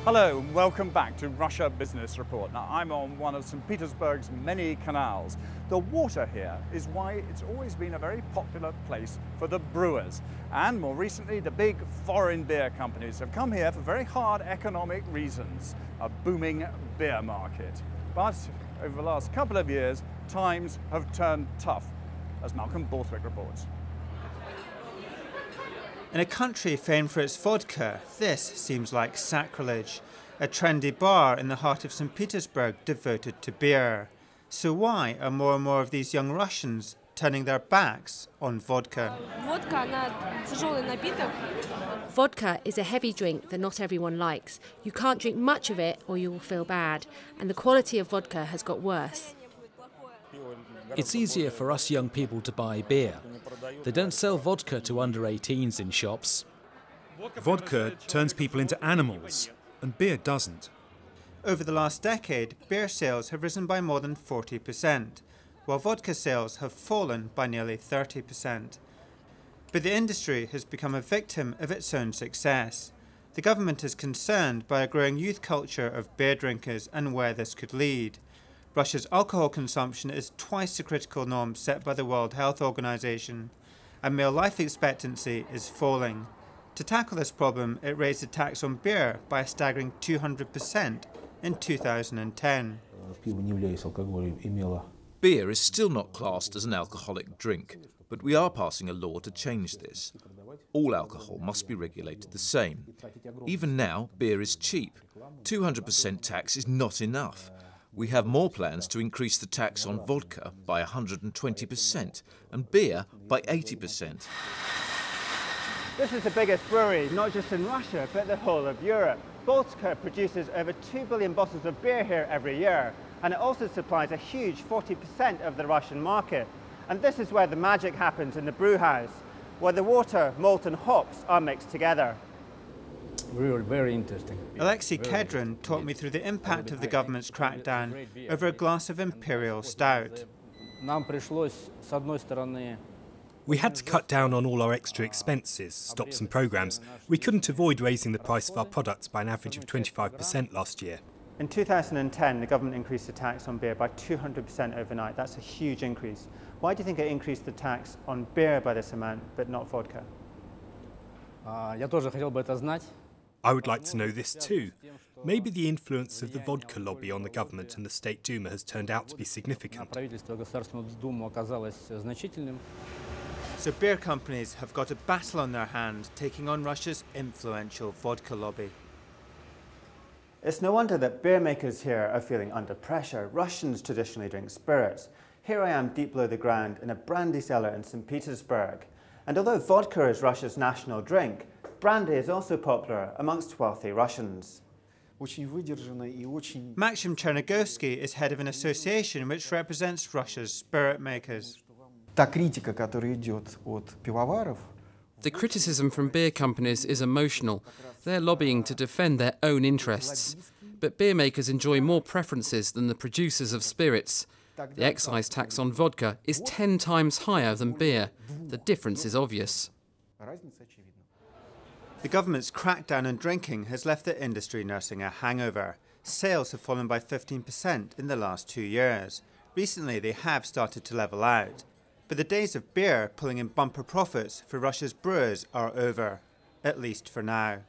Hello and welcome back to Russia Business Report. Now I'm on one of St Petersburg's many canals. The water here is why it's always been a very popular place for the brewers. And more recently, the big foreign beer companies have come here for very hard economic reasons, a booming beer market. But over the last couple of years, times have turned tough, as Malcolm Borthwick reports. In a country famed for its vodka, this seems like sacrilege. A trendy bar in the heart of St Petersburg devoted to beer. So why are more and more of these young Russians turning their backs on vodka? Vodka is a heavy drink that not everyone likes. You can't drink much of it or you will feel bad. And the quality of vodka has got worse. It's easier for us young people to buy beer. They don't sell vodka to under 18s in shops. Vodka turns people into animals, and beer doesn't. Over the last decade, beer sales have risen by more than 40%, while vodka sales have fallen by nearly 30%. But the industry has become a victim of its own success. The government is concerned by a growing youth culture of beer drinkers and where this could lead. Russia's alcohol consumption is twice the critical norm set by the World Health Organization, and male life expectancy is falling. To tackle this problem, it raised the tax on beer by a staggering 200% in 2010. Beer is still not classed as an alcoholic drink, but we are passing a law to change this. All alcohol must be regulated the same. Even now, beer is cheap. 200% tax is not enough. We have more plans to increase the tax on vodka by 120% and beer by 80%. This is the biggest brewery, not just in Russia, but the whole of Europe. Borthwick produces over 2 billion bottles of beer here every year, and it also supplies a huge 40% of the Russian market. And this is where the magic happens in the brew house, where the water, malt and hops are mixed together. Very interesting. Alexei Kedrin taught me through the impact of the government's crackdown over a glass of imperial stout. We had to cut down on all our extra expenses, stop some programmes. We couldn't avoid raising the price of our products by an average of 25% last year. In 2010, the government increased the tax on beer by 200% overnight. That's a huge increase. Why do you think it increased the tax on beer by this amount, but not vodka? I would like to know this too. Maybe the influence of the vodka lobby on the government and the State Duma has turned out to be significant. So beer companies have got a battle on their hand, taking on Russia's influential vodka lobby. It's no wonder that beer makers here are feeling under pressure. Russians traditionally drink spirits. Here I am deep below the ground in a brandy cellar in St Petersburg. And although vodka is Russia's national drink, brandy is also popular amongst wealthy Russians. Maxim Chernigovsky is head of an association which represents Russia's spirit makers. The criticism from beer companies is emotional. They're lobbying to defend their own interests. But beer makers enjoy more preferences than the producers of spirits. The excise tax on vodka is 10 times higher than beer. The difference is obvious. The government's crackdown on drinking has left the industry nursing a hangover. Sales have fallen by 15% in the last 2 years. Recently, they have started to level out. But the days of beer pulling in bumper profits for Russia's brewers are over, at least for now.